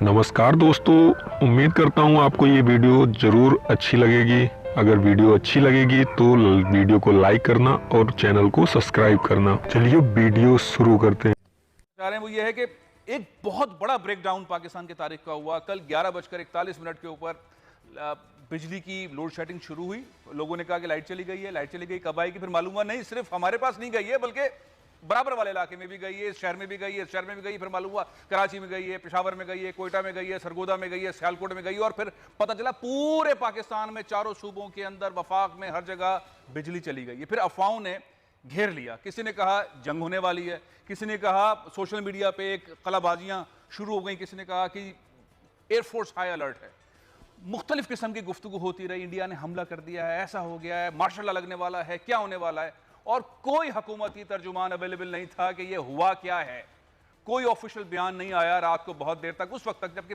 नमस्कार दोस्तों, उम्मीद करता हूँ आपको ये वीडियो ज़रूर अच्छी लगेगी। अगर वीडियो अच्छी लगेगी तो वीडियो को लाइक करना और चैनल को सब्सक्राइब करना। चलिए वीडियो शुरू करते हैं। चाह रहे हैं वो ये है कि एक बहुत बड़ा ब्रेकडाउन पाकिस्तान की तारीख का हुआ। कल 11:41 के ऊपर बिजली की लोड शेडिंग शुरू हुई। लोगों ने कहा कि लाइट चली गई है, लाइट चली गई, कब आएगी? फिर मालूम हुआ नहीं, सिर्फ हमारे पास नहीं गई है बल्कि बराबर वाले इलाके में भी गई है, इस शहर में भी गई है, इस शहर में भी गई। फिर मालूम हुआ कराची में गई है, पेशावर में गई है, कोयटा में गई है, सरगोदा में गई है, सियालकोट में गई है, और फिर पता चला पूरे पाकिस्तान में चारों सूबों के अंदर वफाक में हर जगह बिजली चली गई है। फिर अफवाहों ने घेर लिया। किसी ने कहा जंग होने वाली है, किसी ने कहा सोशल मीडिया पे एक कलाबाजियां शुरू हो गई, किसी ने कहा कि एयरफोर्स हाई अलर्ट है। मुख्तलिफ किस्म की गुफ्तगू होती रही। इंडिया ने हमला कर दिया है, ऐसा हो गया है, मार्शल लॉ लगने वाला है, क्या होने वाला है, और कोई हुकूमती तर्जुमान अवेलेबल नहीं था कि यह हुआ क्या है। कोई ऑफिशियल बयान नहीं आया रात को बहुत देर तक, उस वक्त तक जबकि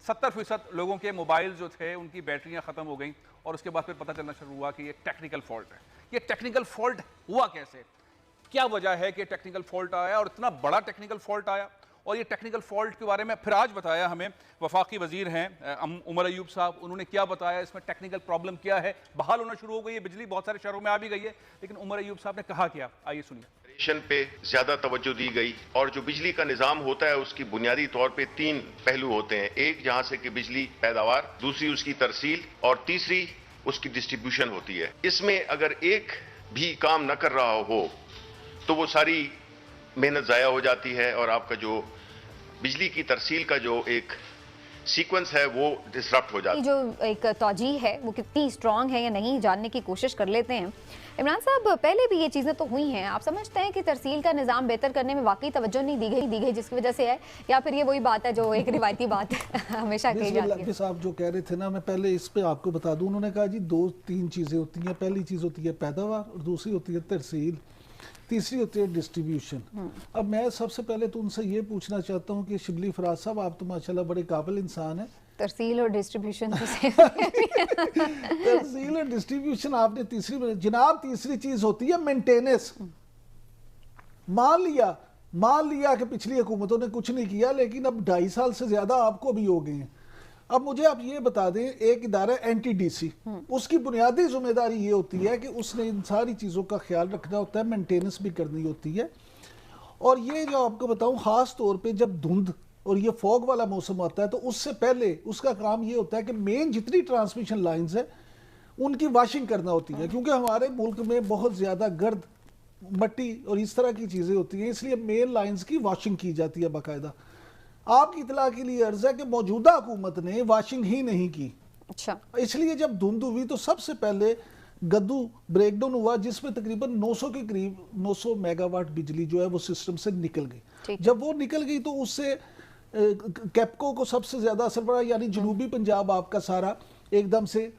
70% लोगों के मोबाइल जो थे उनकी बैटरियां खत्म हो गई। और उसके बाद फिर पता चलना शुरू हुआ कि ये टेक्निकल फॉल्ट है। ये टेक्निकल फॉल्ट हुआ कैसे, क्या वजह है कि टेक्निकल फॉल्ट आया और इतना बड़ा टेक्निकल फॉल्ट आया? और ये टेक्निकल फॉल्ट के बारे में फिर आज बताया हमें वफाकी वजीर हैं उमर अयूब साहब। उन्होंने क्या बताया, इसमें टेक्निकल प्रॉब्लम क्या है। बहाल होना शुरू हो गई है बिजली, बहुत सारे शहरों में आ भी गई है, लेकिन उमर अयूब साहब ने कहा क्या, आइए सुनिए। ऑपरेशन पे ज्यादा तवज्जो दी गई, और जो बिजली का निजाम होता है उसकी बुनियादी तौर पे 3 पहलू होते हैं। एक जहां से कि बिजली पैदावार, दूसरी उसकी तरसील, और तीसरी उसकी डिस्ट्रीब्यूशन होती है। इसमें अगर एक भी काम न कर रहा हो तो वो सारी मेहनत ज़ाया हो जाती है, और आपका जो बिजली की तरसील का जो एक सीक्वेंस है वो डिसरप्ट हो जाता है। जो एक तौजीह है वो कितनी स्ट्रांग है या नहीं, जानने की कोशिश कर लेते हैं। इमरान साहब, पहले भी ये चीज़ें तो हुई हैं, आप समझते हैं कि तरसील का निज़ाम बेहतर करने में वाकई तवज्जो नहीं दी गई जिसकी वजह से है, या फिर ये वही बात है जो एक रिवायती बात है हमेशा कही जाती है? साहब जो कह रहे थे ना, मैं पहले इस पे आपको बता दूं। उन्होंने कहा जी 2-3 चीज़ें होती हैं। पहली चीज़ होती है पैदावार, और दूसरी होती है तरसील, तीसरी होती है डिस्ट्रीब्यूशन। अब मैं सबसे पहले तो उनसे ये पूछना चाहता हूँ कि शिबली फराज साहब, आप तो माशाल्लाह बड़े काबिल इंसान हैं। तरसील और डिस्ट्रीब्यूशन तरसील और डिस्ट्रीब्यूशन आपने तीसरी, जनाब तीसरी चीज होती है मेंटेनेंस। मान लिया कि पिछली हुकूमतों ने कुछ नहीं किया, लेकिन अब 2.5 साल से ज्यादा आपको भी हो गए हैं। अब मुझे आप ये बता दें, एक इदारा एनटीडीसी, उसकी बुनियादी जिम्मेदारी ये होती है कि उसने इन सारी चीज़ों का ख्याल रखना होता है, मेंटेनेंस भी करनी होती है। और ये जो आपको बताऊं, खास तौर पे जब धुंध और ये फॉग वाला मौसम आता है तो उससे पहले उसका काम ये होता है कि मेन जितनी ट्रांसमिशन लाइंस है उनकी वाशिंग करना होती है, क्योंकि हमारे मुल्क में बहुत ज़्यादा गर्द, मट्टी और इस तरह की चीज़ें होती हैं, इसलिए मेन लाइंस की वाशिंग की जाती है बाकायदा। आपकी इतला के लिए अर्ज है कि मौजूदा हुकूमत ने वाशिंग ही नहीं की। अच्छा, इसलिए जब धुंध हुई तो सबसे पहले गद्दू ब्रेकडाउन हुआ, जिसमें तकरीबन 900 के करीब 900 मेगावाट बिजली जो है वो सिस्टम से निकल गई। जब वो निकल गई तो उससे कैपको को सबसे ज्यादा असर पड़ा, यानी जनूबी पंजाब आपका सारा एकदम से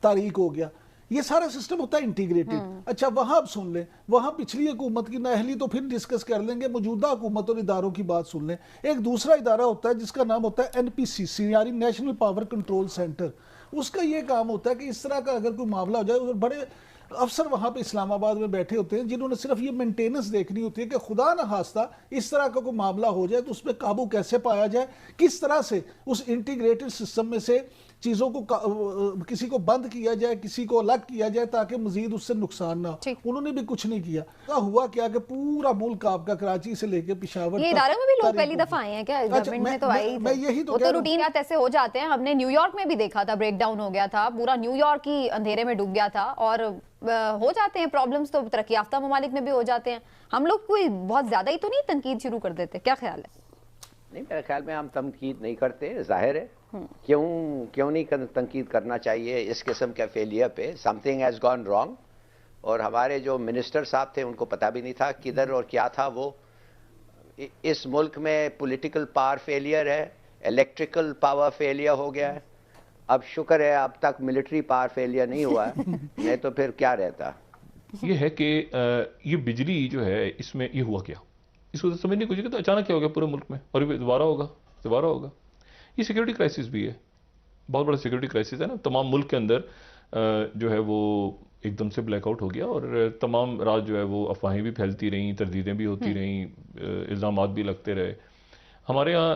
तारीक हो गया। ये सारा सिस्टम होता है इंटीग्रेटेड। अच्छा, वहां अब सुन लें, वहां पिछली हुकूमत की नाअहली तो फिर डिस्कस कर लेंगे, मौजूदा हुकूमत और इदारों की बात सुन लें। एक दूसरा इदारा होता है जिसका नाम होता है एनपीसीसी, यानी नेशनल पावर कंट्रोल सेंटर। उसका ये काम होता है कि इस तरह का अगर कोई मामला हो जाए, और बड़े अफसर वहां पे इस्लामाबाद में बैठे होते हैं जिन्होंने सिर्फ ये मेंटेनेंस देखनी होती है कि खुदा न खास्ता इस तरह का कोई मामला हो जाए तो उस पर काबू कैसे पाया जाए, किस तरह से उस इंटीग्रेटेड सिस्टम में से चीजों को किसी को बंद किया जाए, किसी को अलग किया जाए, ताकि मजीद उससे नुकसान ना हो। उन्होंने भी कुछ नहीं किया। हुआ क्या कि पूरा मुल्क आपका कराची से लेकर पेशावर, ये इदारे में भी लोग पहली दफा आए हैं क्या? गवर्नमेंट में तो आए ही थे। यही तो रूटीन ऐसे हो जाते हैं। हमने न्यूयॉर्क में भी देखा था, ब्रेकडाउन हो गया था, पूरा न्यूयॉर्क ही अंधेरे में डूब गया था। और हो जाते हैं प्रॉब्लम्स, तो तरक्की याफ्ता ममालिक में भी हो जाते हैं। हम लोग कोई बहुत ज्यादा ही तो नहीं तनकीद शुरू कर देते, क्या ख्याल है? नहीं, मेरे ख्याल में हम तनकीद नहीं करते, जाहिर है। क्यों नहीं तनकीद करना चाहिए इस किस्म के फेलियर पे? समथिंग हैज गॉन रॉन्ग, और हमारे जो मिनिस्टर साहब थे उनको पता भी नहीं था किधर और क्या था। वो इस मुल्क में पॉलिटिकल पावर फेलियर है, इलेक्ट्रिकल पावर फेलियर हो गया है। अब शुक्र है अब तक मिलिट्री पावर फेलियर नहीं हुआ है, नहीं तो फिर क्या रहता। ये है कि ये बिजली जो है, इसमें ये हुआ क्या, इसको तो समझने की कोशिश, तो अचानक क्या हो गया पूरे मुल्क में, और ये दोबारा होगा। ये सिक्योरिटी क्राइसिस भी है, बहुत बड़ा सिक्योरिटी क्राइसिस है ना। तमाम मुल्क के अंदर जो है वो एकदम से ब्लैकआउट हो गया, और तमाम रात जो है वो अफवाहें भी फैलती रहीं, तरदीदें भी होती रहीं, इल्ज़ामात भी लगते रहे। हमारे यहाँ,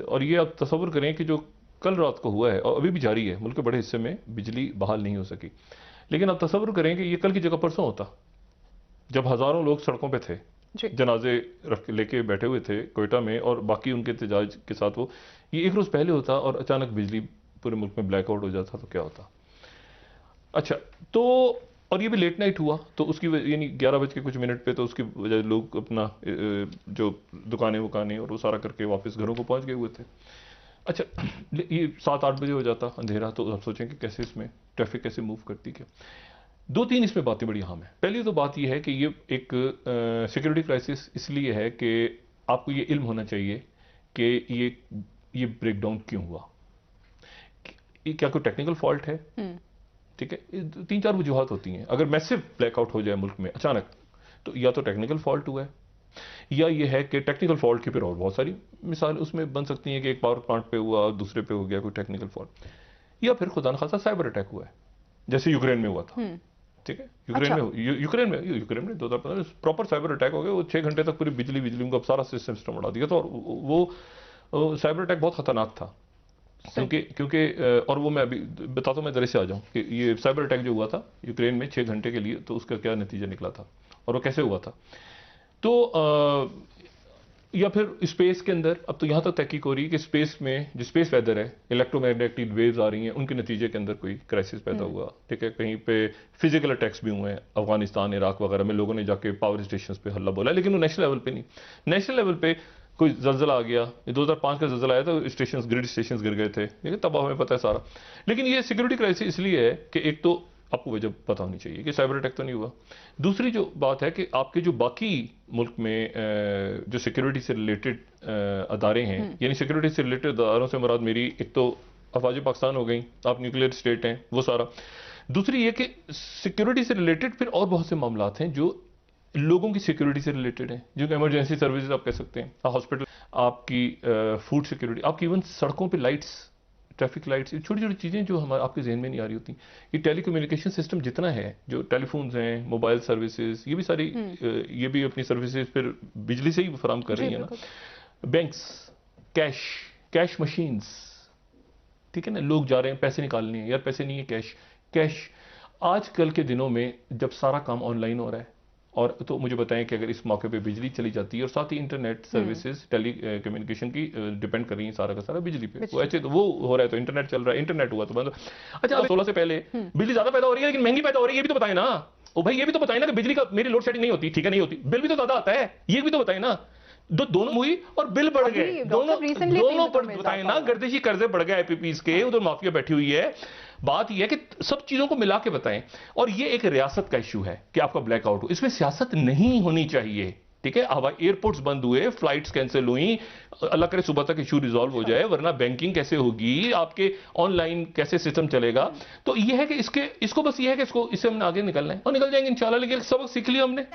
और ये आप तसव्वुर करें कि जो कल रात को हुआ है और अभी भी जारी है, मुल्क के बड़े हिस्से में बिजली बहाल नहीं हो सकी, लेकिन आप तसव्वुर करें कि ये कल की जगह परसों होता, जब हज़ारों लोग सड़कों पे थे, जनाजे रख लेके बैठे हुए थे कोयटा में और बाकी उनके एहतजाज के साथ, वो ये एक रोज़ पहले होता और अचानक बिजली पूरे मुल्क में ब्लैकआउट हो जाता तो क्या होता। अच्छा, तो और ये भी लेट नाइट हुआ, तो उसकी यानी 11 बज के कुछ मिनट पे तो उसकी वजह लोग अपना जो दुकानें वुकानें और वो सारा करके वापस घरों को पहुंच गए हुए थे। अच्छा, ये 7-8 बजे हो जाता अंधेरा, तो आप सोचें कि कैसे इसमें ट्रैफिक कैसे मूव करती। क्या 2-3 इसमें बातें बड़ी अहम है। पहली तो बात ये है कि ये एक सिक्योरिटी क्राइसिस इसलिए है कि आपको ये इल्म होना चाहिए कि ये ब्रेकडाउन क्यों हुआ। क्या कोई टेक्निकल फॉल्ट है? ठीक है, 3-4 वजूहात होती हैं। अगर मैसिव ब्लैकआउट हो जाए मुल्क में अचानक, तो या तो टेक्निकल फॉल्ट हुआ है, या ये है कि टेक्निकल फॉल्ट की फिर और बहुत सारी मिसाल उसमें बन सकती हैं कि एक पावर प्लांट पे हुआ, दूसरे पे हो गया कोई टेक्निकल फॉल्ट, या फिर खुदा न खासा साइबर अटैक हुआ है, जैसे यूक्रेन में हुआ था। ठीक है, यूक्रेन में 2015 प्रॉपर साइबर अटैक हो गया, वो 6 घंटे तक पूरी बिजली उनको सारा सिस्टम उड़ा दिया था, और वो साइबर अटैक बहुत खतरनाक था। क्योंकि और वो मैं अभी बताता हूँ, मैं जरा से आ जाऊँ कि ये साइबर अटैक जो हुआ था यूक्रेन में 6 घंटे के लिए, तो उसका क्या नतीजा निकला था और वो कैसे हुआ था। तो या फिर स्पेस के अंदर, अब तो यहाँ तक तहकीक हो रही है कि स्पेस में जो स्पेस वेदर है, इलेक्ट्रोमैग्नेटिक वेव्स आ रही हैं, उनके नतीजे के अंदर कोई क्राइसिस पैदा हुआ। ठीक है, कहीं पे फिजिकल अटैक्स भी हुए हैं, अफगानिस्तान, इराक वगैरह में लोगों ने जाके पावर स्टेशन पे हल्ला बोला, लेकिन वो नेशनल लेवल पे नहीं। नेशनल लेवल पे कोई जल्जला आ गया, 2005 का जल्जला आया था, ग्रिड स्टेशन गिर गए थे, लेकिन तब हमें पता है सारा। लेकिन ये सिक्योरिटी क्राइसिस इसलिए है कि एक तो आपको वजह पता होनी चाहिए कि साइबर अटैक तो नहीं हुआ। दूसरी जो बात है कि आपके जो बाकी मुल्क में जो सिक्योरिटी से रिलेटेड अदारे हैं, यानी सिक्योरिटी से रिलेटेड अदारों से मुराद मेरी एक तो अफवाज पाकिस्तान हो गई, आप न्यूक्लियर स्टेट हैं, वो सारा। दूसरी ये कि सिक्योरिटी से रिलेटेड फिर और बहुत से मामला हैं जो लोगों की सिक्योरिटी से रिलेटेड है, जो इमरजेंसी सर्विसेज आप कह सकते हैं, हॉस्पिटल, आपकी फूड सिक्योरिटी, आपकी इवन सड़कों पे लाइट्स, ट्रैफिक लाइट्स, छोटी छोटी चीज़ें जो हमारे आपके जहन में नहीं आ रही होती। ये टेलीकम्युनिकेशन सिस्टम जितना है, जो टेलीफोन्स हैं, मोबाइल सर्विसेज, ये भी सारी ये भी अपनी सर्विसेज फिर बिजली से ही फराम कर रही है ना। बैंक्स, कैश मशीन्स, ठीक है ना, लोग जा रहे हैं पैसे निकालने हैं, यार पैसे नहीं है, कैश। आजकल के दिनों में जब सारा काम ऑनलाइन हो रहा है, और तो मुझे बताएं कि अगर इस मौके पे बिजली चली जाती है और साथ ही इंटरनेट सर्विसेज, टेली कम्युनिकेशन की डिपेंड कर रही है सारा का सारा बिजली पे, वो ऐसे तो वो हो रहा है, तो इंटरनेट चल रहा है, इंटरनेट हुआ तो मतलब। अच्छा, 16 से पहले बिजली ज्यादा पैदा हो रही है लेकिन महंगी पैदा हो रही है, ये भी तो बताए ना। ओ भाई, ये भी तो बताए ना कि बिजली का मेरी लोड शेडिंग नहीं होती, ठीक है, नहीं होती, बिल भी तो ज्यादा आता है, ये भी तो बताए ना। दोनों हुई और बिल बढ़ गए, दोनों पर बताए ना, गर्दिशी कर्जे बढ़ गए आईपीपीज के, उधर माफिया बैठी हुई है। बात यह है कि सब चीजों को मिला के बताएं, और ये एक रियासत का इशू है कि आपका ब्लैकआउट हो, इसमें सियासत नहीं होनी चाहिए। ठीक है, हवाई एयरपोर्ट्स बंद हुए, फ्लाइट्स कैंसिल हुई, अल्लाह करे सुबह तक इशू रिजॉल्व हो जाए, वरना बैंकिंग कैसे होगी, आपके ऑनलाइन कैसे सिस्टम चलेगा। तो ये है कि इसको बस ये है कि इससे हमने आगे निकलना है और निकल जाएंगे इंशाल्लाह। लेकिन सबक सीख लिया हमने।